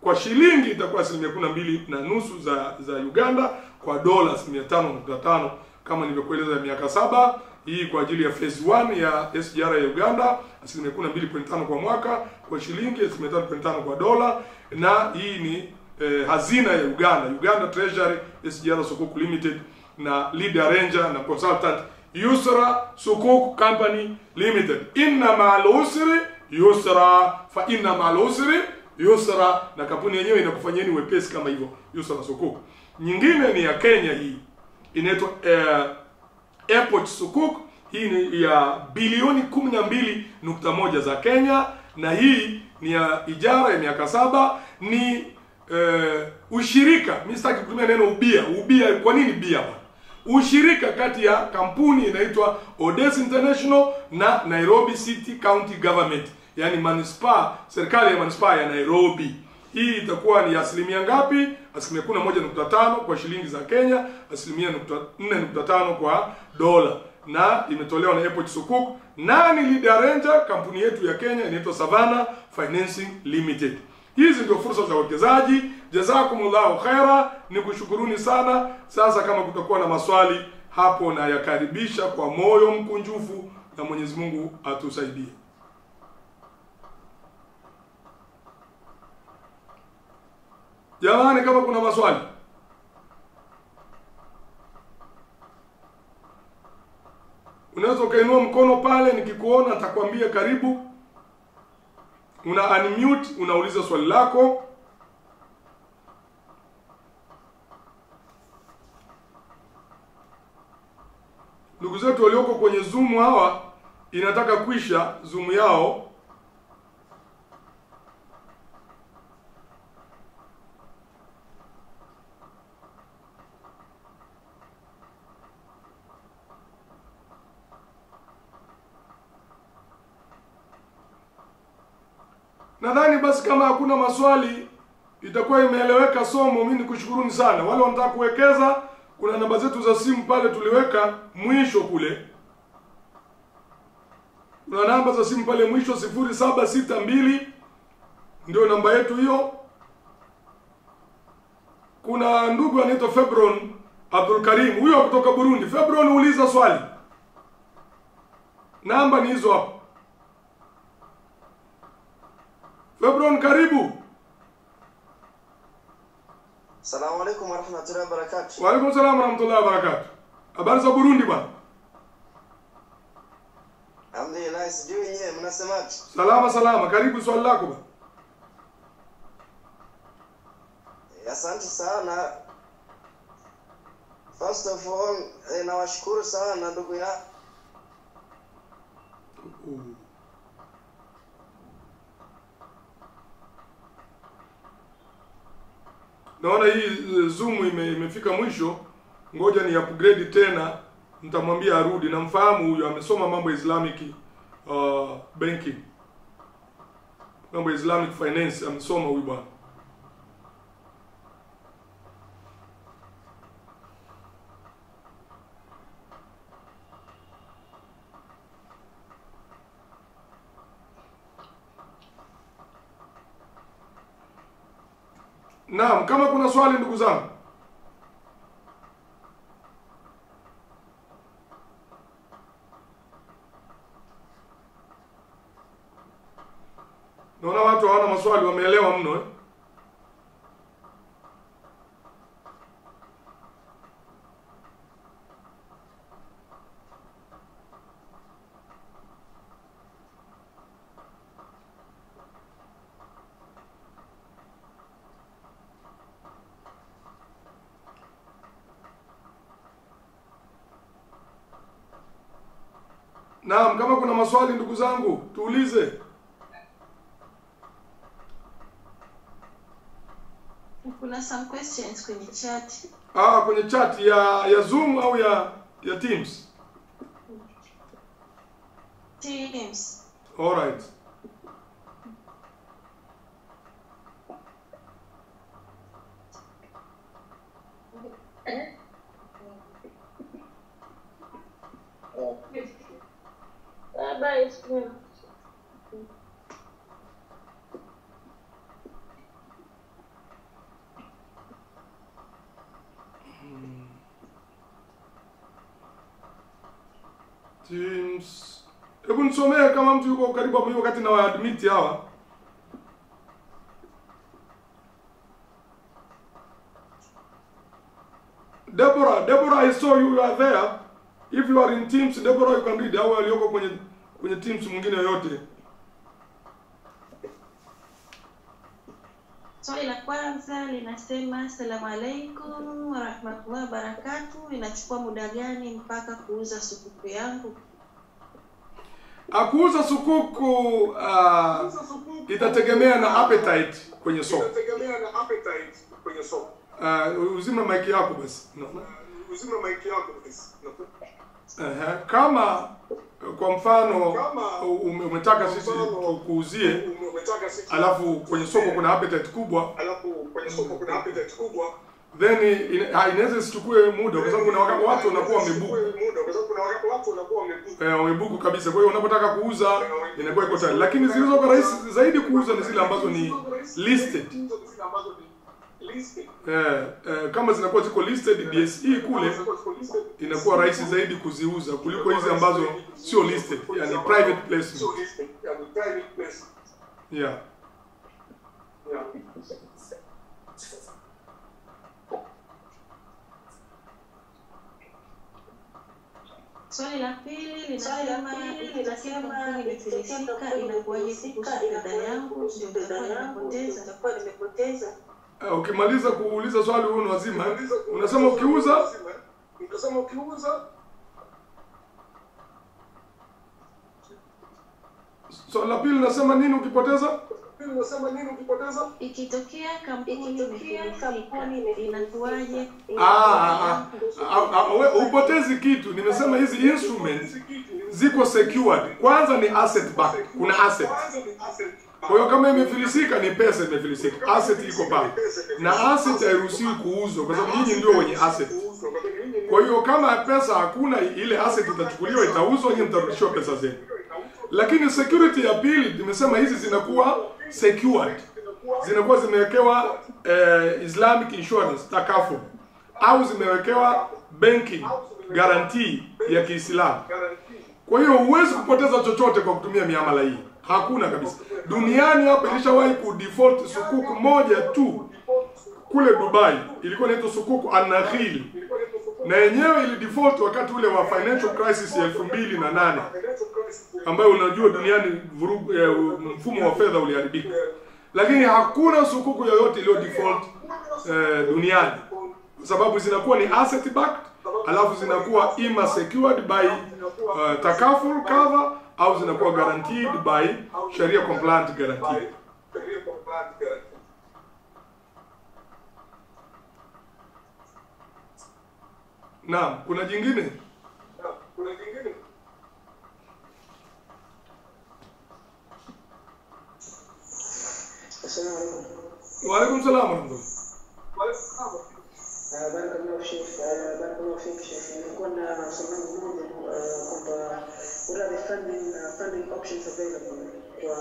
Kwa shilingi itakuwa asilimia 12.5 za Uganda, kwa dola asilimia 5.5 kama nilivyokueleza, ya miaka 7. Hii kwa ajili ya phase 1 ya SGR ya Uganda, asilimia 12.5 kwa mwaka, kwa shilingi asilimia 5.5 kwa dola. Na hii ni hazina ya Uganda Treasury SGR Sukuk Limited, na lead arranger na consultant USRA Sukuk Company Limited. Inna ma'al usri yusra, fa inna ma'al usri yusra, na kampuni yenyewe inakufanyeni wepesi kama hivyo, USRA Sukuk. Nyingine ni ya Kenya, hii inaitwa Airport Sukuk. Hii ni ya bilioni 12.1 za Kenya, na hii ni ya ijara ya miaka 7. Ni ushirika, mimi sitaki kutumia neno ubia. Kwa nini bia bwana? Ushirika kati ya kampuni inaitwa Odessa International na Nairobi City County Government, yani manispaa, serikali ya manispaa ya Nairobi. Hii itakuwa ni asilimia ngapi? Asilimia 11.5 kwa shilingi za Kenya, asilimia 4.5 kwa dola, na imetolewa na Airport Sukuk. Na ni lead arranger kampuni yetu ya Kenya inaitwa Savannah Financing Limited. Hizi ndio fursa za uwekezaji. Jazakumullahu khaira, nikushukuruni sana. Sasa kama kutakuwa na maswali hapo, na yakaribisha kwa moyo mkunjufu, na Mwenyezi Mungu atusaidie. Jamani, kama kuna maswali, unaweza ukainua mkono pale, nikikuona nitakwambia karibu. Una unmute, unauliza swali lako. Ndugu zetu walioko kwenye Zoom hawa, inataka kuisha Zoom yao. Nadhani basi kama hakuna maswali itakuwa imeeleweka somo. Mimi nikushukuruni sana. Wale wanataka kuwekeza, kuna namba zetu za simu pale tuliweka mwisho kule. Kuna namba za simu pale mwisho, 0762 ndio namba yetu hiyo. Kuna ndugu anaitwa Febron Abdul Karim, huyo kutoka Burundi. Febron, uliza swali. Namba ni hizo hapo. Febron, karibu. Assalamu alaikum warahmatullahi wabarakatuh. Wa alaikum salam warahmatullahi wabarakatuh. Habari za Burundi bwana? Alhamdulillah, sijui nyewe mnasemaje? Salama. Karibu, swali lako bwana. Asante sana. First of all, nawashukuru sana ndugu yangu. Naona hii Zoom imefika mwisho. Ngoja ni upgrade tena, nitamwambia arudi. Namfahamu huyo, amesoma mambo ya Islamic banking. mambo ya Islamic finance, amesoma huyu bwana. Naam, kama kuna swali ndugu zangu. Naona watu hawana maswali, wameelewa mno eh? Naam, kama kuna maswali ndugu zangu, tuulize. Kuna some questions kwenye chat. Kwenye chat ya Zoom au ya Teams? Teams. All right. Teams. Hebu nisomee kama mtu yuko karibu hapo wakati na waadmit hawa. Deborah, I saw you are there. If you are in Teams, Deborah, you can read. Au aliyoko kwenye Teams mwingine yoyote. Swali la kwanza linasema asalamu alaykum wa rahmatullahi wa barakatuh. Inachukua muda gani mpaka kuuza sukuku yangu? Kuuza sukuku itategemea na appetite kwenye soko. Uzima mic yako basi. Kama kwa mfano umetaka sisi tukuuzie, alafu kwenye soko kuna appetite kubwa, then inaweza isichukue muda, kwa sababu kuna watu wanakuwa wamebuku kabisa. Kwa hiyo unapotaka kuuza inakuwa iko tayari, lakini zilizo kwa rahisi zaidi kuuza ni zile ambazo ni listed. Kama zinakuwa ziko listed DSE kule, inakuwa rahisi zaidi kuziuza kuliko hizi ambazo sio listed, yani private placement. Yeah. Swali la pili linasema ikifilisika inakuwaje kuhusu fedha yangu, nitakuwa nimepoteza. Ukimaliza kuuliza swali huo ni wazima. Unasema ukiuza, swali la pili nasema nini ukipoteza? Ikitokea kampuni imefilisika inakuwaje? Upotezi kitu. Nimesema hizi instruments ziko secured. Kwanza ni asset back. Kuna asset. Kwa hiyo kama imefilisika ni pesa imefilisika. Asset iko pale. Na asset hairuhusiwi kuuzwa kwa sababu nyinyi ndio wenye asset. Kwa hiyo kama pesa hakuna, ile asset itachukuliwa, itauzwa, nyinyi mtarudishiwa pesa zenu. Lakini security ya pili nimesema hizi zinakuwa secured. Zinakuwa zimewekewa Islamic insurance takaful, au zimewekewa banking guarantee ya Kiislamu. Kwa hiyo huwezi kupoteza chochote kwa kutumia miamala hii. Hakuna kabisa. Duniani hapa ilishawahi kudefault sukuku moja tu kule Dubai. Ilikuwa inaitwa sukuku An-Nakhil. Na yenyewe ili default wakati ule wa financial crisis ya 2008, ambayo unajua duniani mfumo wa fedha uliharibika. Lakini hakuna sukuku yoyote iliyo default duniani, sababu zinakuwa ni asset backed, alafu zinakuwa ima secured by takaful cover, au zinakuwa guaranteed by Sharia compliant guarantee. Naam, kuna jingine? Wa alaykum salaam wa rahmatullah. Barakallahu fik Sheikh. Nilikuwa na swali moja kwamba what are the funding options available kwa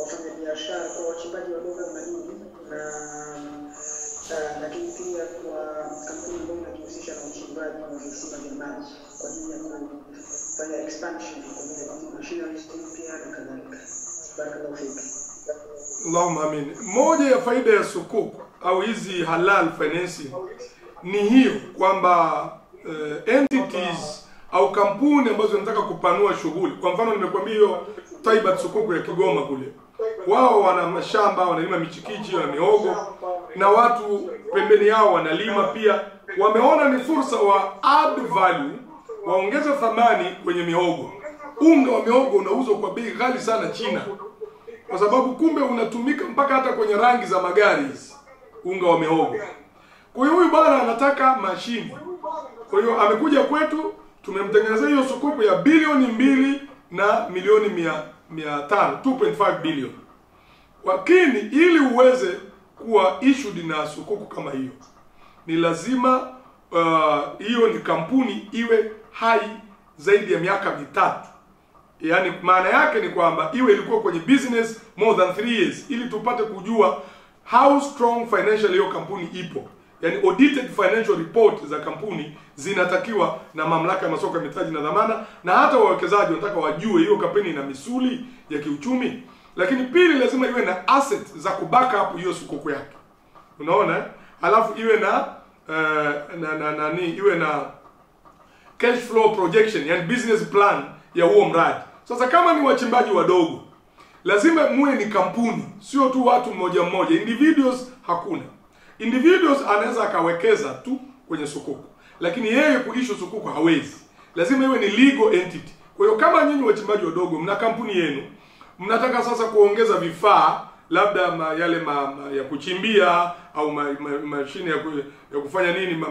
wafanyabiashara, kwa wachimbaji wadogo madini na lakini pia kwa kampuni ambazo zinajihusisha na uchimbaji wa visima vya maji kwa ajili ya kufanya expansion kwa ajili ya machinery pia na kadhalika. Barakallahu fik. Allahumma amin. Moja ya faida ya sukuk au hizi halal financing ni hiyo kwamba entities au kampuni ambazo zinataka kupanua shughuli. Kwa mfano nimekuambia hiyo Taibat Sukuk ya Kigoma kule. Wao wana mashamba, wanalima michikichi na mihogo na watu pembeni yao wanalima pia. Wameona ni fursa wa add value, waongeze thamani kwenye mihogo. Unga wa mihogo unauzwa kwa bei ghali sana China. Kwa sababu kumbe unatumika mpaka hata kwenye rangi za magari hizi, unga wa mihogo. Kwa hiyo huyu bwana anataka mashine. Kwa hiyo amekuja kwetu, tumemtengenezea hiyo sukuku ya bilioni 2 na milioni 500, 2.5 billion. Lakini ili uweze kuwa issued na sukuku kama hiyo, ni lazima hiyo ni kampuni iwe hai zaidi ya miaka 3. Yaani maana yake ni kwamba iwe ilikuwa kwenye business more than 3 years ili tupate kujua how strong financial hiyo kampuni ipo. Yaani audited financial report za kampuni zinatakiwa na mamlaka ya masoko ya mitaji na dhamana, na hata wawekezaji wanataka wajue hiyo kampuni ina misuli ya kiuchumi. Lakini pili, lazima iwe na assets za kuback up hiyo sukuku yake. Unaona? Alafu iwe iwe na cash flow projection, yani business plan ya huo mradi. Sasa kama ni wachimbaji wadogo, lazima muwe ni kampuni, sio tu watu mmoja mmoja. Individuals hakuna. Individuals anaweza akawekeza tu kwenye sukuku, lakini yeye kuishu sukuku hawezi. Lazima iwe ni legal entity. Kwa hiyo kama nyinyi wachimbaji wadogo mna kampuni yenu, mnataka sasa kuongeza vifaa, labda yale ya kuchimbia au mashine ya kufanya nini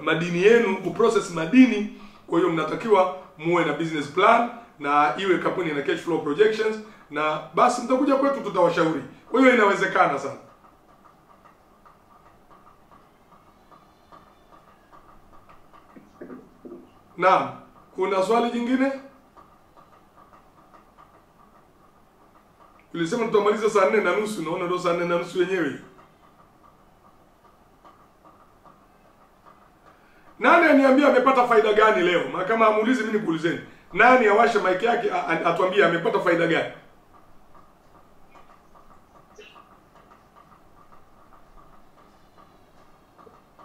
madini yenu, kuprocess madini. Kwa hiyo mnatakiwa muwe na business plan na iwe kampuni na cash flow projections, na basi mtakuja kwetu tutawashauri. Kwa hiyo inawezekana sana. Naam, kuna swali jingine? Ulisema tutamaliza saa 4:30, naona ndo saa 4:30 yenyewe. Nani aniambia amepata faida gani leo? Maana kama amuulize mimi nikuulizeni. Nani awashe mic yake atuambie amepata faida gani?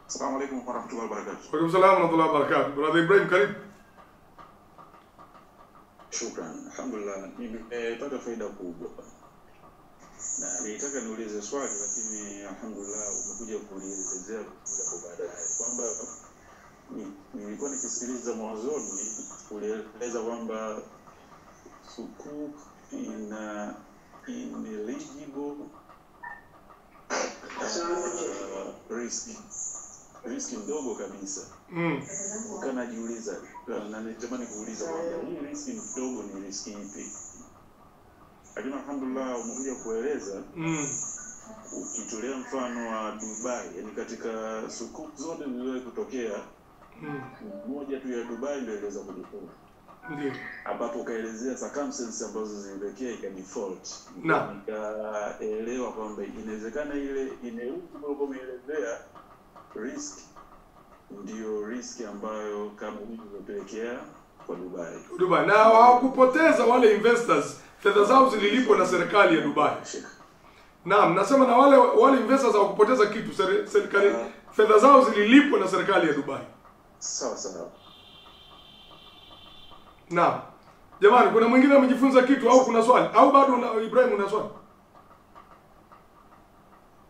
Assalamu alaykum wa rahmatullahi wa barakatuh. Wa alaykum salaam wa rahmatullahi wa barakatuh. Brother Ibrahim, karibu. Shukran. Alhamdulillah, nimepata faida kubwa. Na nilitaka niulize swali lakini alhamdulillah umekuja kulielezea hapo baadaye kwamba nilikuwa nikisikiliza mwanzoni ulieleza kwamba sukuk ina ineligible riski ndogo kabisa. Kana jiuliza na nitamani kuuliza kwamba hii riski ndogo ni riski ipi? Lakini alhamdulillah umekuja kueleza ukitolea mfano wa Dubai, yani katika sukuk zote zilizowahi kutokea moja tu ya Dubai ndio iliweza kujifunga. Ndio. Ambapo kaelezea circumstances ambazo zilipelekea ika default. Na nikaelewa kwamba inawezekana ile ineuko umeelezea risk ndio risk ambayo kama ilipelekea kwa Dubai. Na hawakupoteza wale investors, fedha zao zililipwa na serikali ya Dubai. Naam, nasema na wale investors hawakupoteza kitu, serikali fedha zao zililipwa na serikali ya Dubai. Sawa. Naam. Jamani, kuna mwingine amejifunza kitu au kuna swali? Au bado Ibrahim una swali?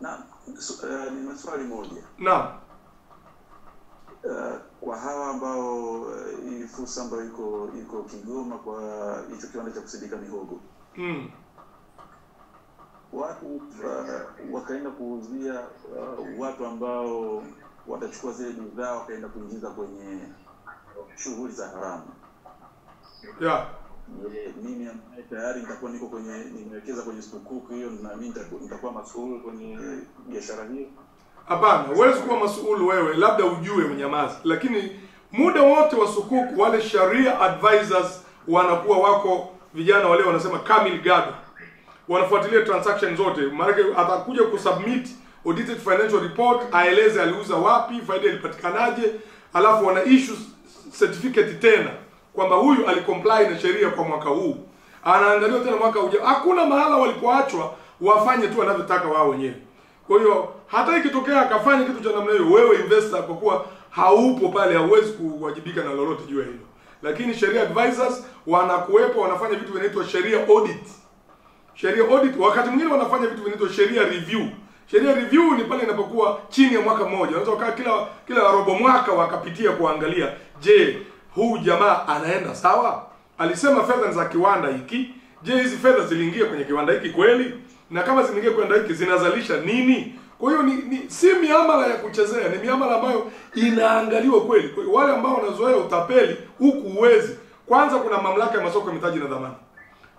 Naam, nina swali moja. Naam. Kwa hawa ambao hii fursa ambayo iko Kigoma kwa hicho kiwanda cha kusindika mihogo. Watu wakaenda kuuzia watu ambao watachukua zile bidhaa wakaenda kuingiza kwenye shughuli za haramu. Yeah. mimi tayari nitakuwa niko kwenye nimewekeza kwenye sukuk hiyo na mimi nitakuwa masuhulu kwenye biashara hiyo? Hapana, huwezi kuwa masuhulu wewe, labda ujue unyamazi. Lakini muda wote wa sukuk wale sharia advisors wanakuwa wako, vijana wale wanasema kamil gado, wanafuatilia transaction zote. Maana atakuja kusubmit audited financial report, aeleze aliuza wapi, faida ilipatikanaje, alafu wana issue certificate tena kwamba huyu alicomply na sheria kwa mwaka huu. Anaangaliwa tena mwaka ujao. Hakuna mahala walipoachwa wafanye tu wanavyotaka wao wenyewe. Kwa hiyo hata ikitokea akafanya kitu cha namna hiyo, wewe investor kwa kuwa haupo pale hauwezi kuwajibika na lolote juu ya hilo. Lakini sheria advisors wanakuwepo, wanafanya vitu vinaitwa sheria audit. Sheria audit wakati mwingine wanafanya vitu vinaitwa sheria review. Sheria review ni pale inapokuwa chini ya mwaka mmoja. Wanaweza wakaa kila robo mwaka wakapitia kuangalia, je, huu jamaa anaenda sawa? Alisema fedha za kiwanda hiki. Je, hizi fedha ziliingia kwenye kiwanda hiki kweli? Na kama ziliingia kwenye kiwanda hiki zinazalisha nini? Kwa hiyo si miamala ya kuchezea, ni miamala ambayo inaangaliwa kweli. Kwa hiyo wale ambao wanazoea utapeli huku uwezi. Kwanza kuna mamlaka ya masoko ya mitaji na dhamana.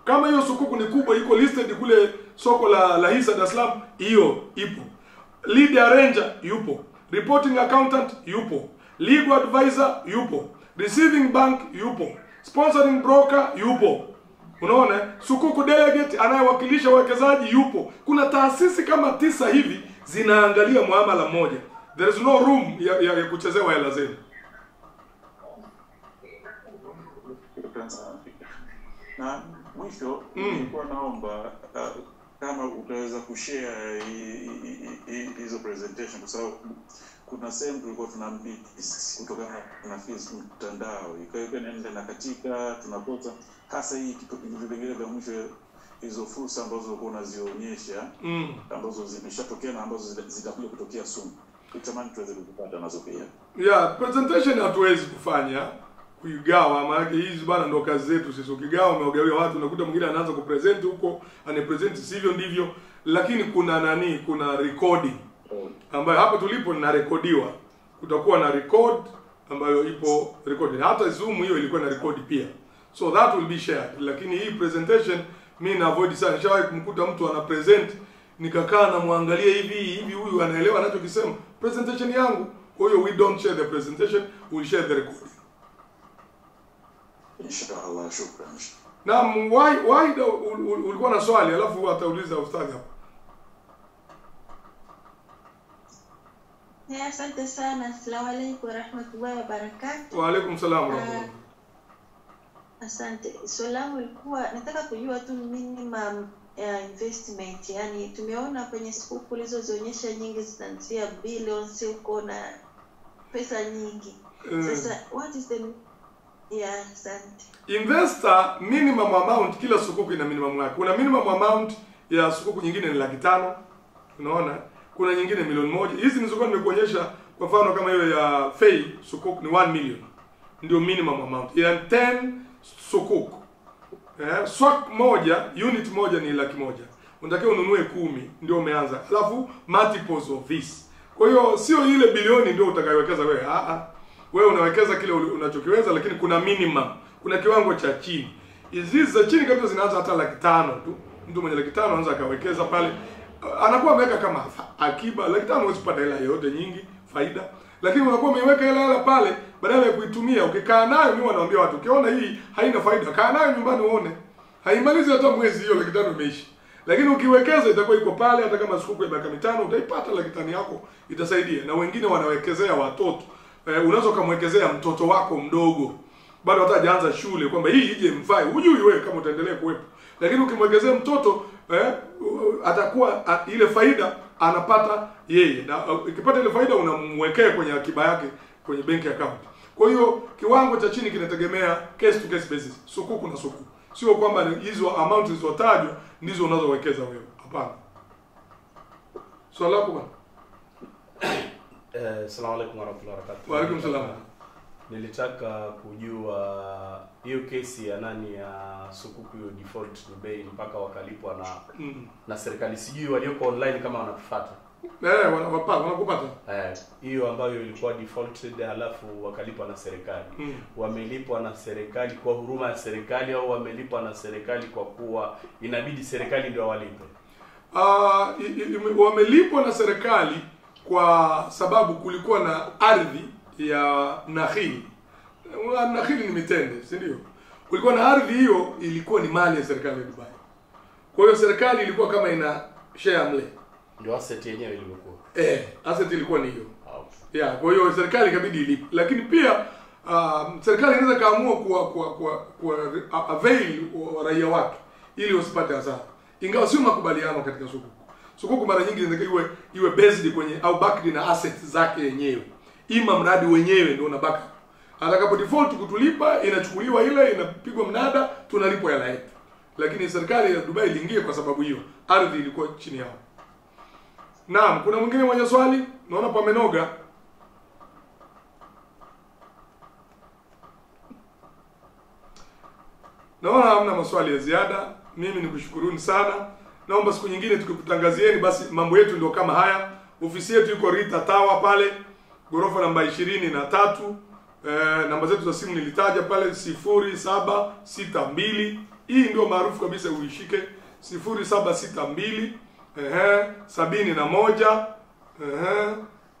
Kama hiyo sukuku ni kubwa iko listed kule soko la hisa Dar es Salaam, hiyo ipo. Lead arranger yupo. Reporting accountant yupo. Legal advisor yupo. Receiving bank yupo. Sponsoring broker yupo. Unaona? Sukuku delegate anayewakilisha wawekezaji yupo. Kuna taasisi kama 9 hivi zinaangalia muamala mmoja. There is no room ya kuchezewa hela zenu. Na mwisho nilikuwa naomba kama utaweza kushare hizo presentation, kwa sababu kuna sehemu tulikuwa tunambidi kutokana na fees mtandao ikawa inaenda na katika tunakosa hasa hii vipengele vya mwisho, hizo fursa ambazo ulikuwa unazionyesha ambazo zimeshatokea na ambazo zitakuja kutokea soon. Tutamani tuweze kupata nazo pia. Yeah, presentation hatuwezi kufanya kuigawa, maana hizi bana ndo kazi zetu sisi. Ukigawa umeogawia watu, unakuta mwingine anaanza kupresent huko, anapresent sivyo ndivyo. Lakini kuna recording ambayo hapa tulipo na rekodiwa. Kutakuwa na record ambayo ipo recorded. Hata Zoom hiyo ilikuwa na record pia. So that will be shared. Lakini hii presentation mimi na avoid sana. Nishawahi kumkuta mtu ana present nikakaa na muangalie hivi huyu anaelewa anachokisema. Presentation yangu. Kwa hiyo we don't share the presentation, we share the recording. Inshallah, shukran. Naam, why ulikuwa na swali alafu atauliza ustadhi hapo. Asante sana. Asalamu alaykum wa rahmatullahi wa barakatuh. Wa alaykum salaam wa rahmatullahi. Asante. Swali langu lilikuwa nataka kujua tu minimum investment. Yani tumeona kwenye scoop ulizozionyesha nyingi zinaanzia billions huko na pesa nyingi. Sasa what is the asante. Investor minimum amount, kila sukuku ina minimum yake. Kuna minimum amount ya sukuku nyingine ni 500,000. Unaona? Kuna nyingine 1,000,000. Hizi nilizokuwa nimekuonyesha kwa mfano kama hiyo ya Fay sukuku ni 1 million. Ndio minimum amount. Ya 10 sukuku. Swak moja, unit moja ni 100,000. Unatakiwa ununue 10 ndio umeanza. Alafu multiples of this. Kwa hiyo sio ile bilioni ndio utakayowekeza wewe. Wewe unawekeza kile unachokiweza, lakini kuna minimum. Kuna kiwango cha chini. Hizi za chini kabisa zinaanza hata 500,000 tu. Mtu mwenye 500,000 anaanza akawekeza pale. Anakuwa ameweka kama akiba. 500,000 huwezi kupata hela yote nyingi, faida. Lakini unakuwa umeiweka hela pale badala ya kuitumia. Ukikaa nayo, mimi wanaambia watu, ukiona hii haina faida, kaa nayo nyumbani uone. Haimalizi hata mwezi hiyo 500,000 imeisha. Lakini ukiwekeza itakuwa iko pale, hata kama siku ya miaka 5 utaipata 500,000 yako, itasaidia. Na wengine wanawekezea watoto. Unaweza kumwekezea mtoto wako mdogo. Bado hata hajaanza shule kwamba hii ije mfai. Hujui wewe kama utaendelea kuwepo. Lakini ukimwekezea mtoto atakuwa ile faida anapata yeye. Na ukipata ile faida unamwekea kwenye akiba yake kwenye bank account. Kwa hiyo kiwango cha chini kinategemea case to case basis. Sukuku na sukuku. Sio kwamba hizo amount zilizotajwa ndizo unazowekeza wewe. Hapana. Swali lako bwana. Assalamu alaykum wa rahmatullahi wa barakatuh. Wa alaykum salaam. Nilitaka kujua hiyo kesi ya nani ya sukuku hiyo default Dubai mpaka wakalipwa na serikali, sijui walioko online kama wanatufuata. wanakupata. Hiyo ambayo ilikuwa defaulted alafu wakalipwa na serikali. Wamelipwa na serikali kwa huruma ya serikali au wamelipwa na serikali kwa kuwa inabidi serikali ndio walipe? Wamelipwa na serikali kwa sababu kulikuwa na ardhi ya Nakhili. Nakhili ni mitende, si ndio? Kulikuwa na ardhi hiyo ilikuwa ni mali ya serikali ya Dubai. Kwa hiyo serikali ilikuwa kama ina share mle. Ndio asset yenyewe ilikuwa. Asset ilikuwa ni hiyo. Yeah, kwa hiyo serikali ikabidi ilipe. Lakini pia serikali inaweza kaamua kwa avail wa raia wake ili wasipate hasara. Ingawa sio makubaliano katika sukuku. Sukuku mara nyingi inatakiwa iwe based kwenye au backed na assets zake yenyewe. Ima mradi wenyewe ndio unabaki. Atakapo default kutulipa inachukuliwa ile inapigwa mnada tunalipwa hela yetu. Lakini serikali ya Dubai iliingia kwa sababu hiyo. Ardhi ilikuwa chini yao. Naam, kuna mwingine mwenye swali? Naona pamenoga. Naona hamna maswali ya ziada. Mimi nikushukuruni sana. Naomba siku nyingine tukikutangazieni basi mambo yetu ndio kama haya. Ofisi yetu iko Rita Tower pale, ghorofa namba 23. Namba zetu za simu nilitaja pale 0762. Hii ndio maarufu kabisa uishike. 0762 71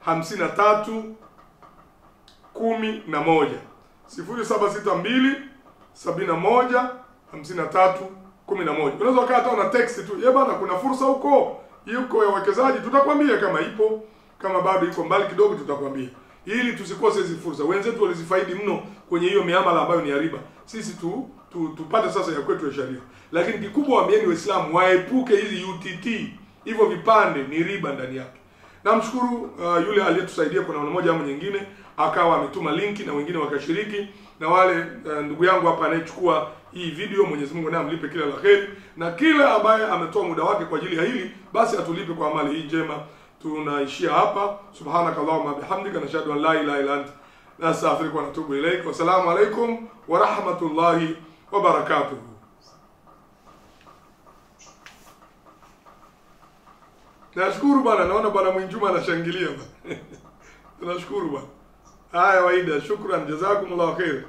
53 11. 0762 71 53 11. Unaweza kaa hata na text tu. Bana kuna fursa huko. Yuko ya wawekezaji tutakwambia kama ipo, kama bado iko mbali kidogo tutakwambia. Ili tusikose hizo fursa. Wenzetu walizifaidi mno kwenye hiyo miamala ambayo ni ya riba. Sisi tupate sasa ya kwetu ya sharia. Lakini kikubwa waambieni Waislamu waepuke hizi UTT. Hivyo vipande ni riba ndani yake. Namshukuru yule aliyetusaidia kwa namna moja au nyingine, akawa ametuma linki na wengine wakashiriki, na wale ndugu yangu hapa anayechukua hii video, Mwenyezi Mungu naye amlipe kila la kheri, na kila ambaye ametoa muda wake kwa ajili ya hili basi atulipe kwa amali hii njema. Tunaishia hapa. Subhanakallahumma bihamdika nashhadu an la ilaha illa anta nastaghfiruka wa natubu ilaik. Wassalamu alaikum wa rahmatullahi wa barakatuh. Nashukuru bwana, naona bwana Mwinjuma anashangilia bwana. Tunashukuru bwana. Haya Waida, shukran, jazakumullahu khair.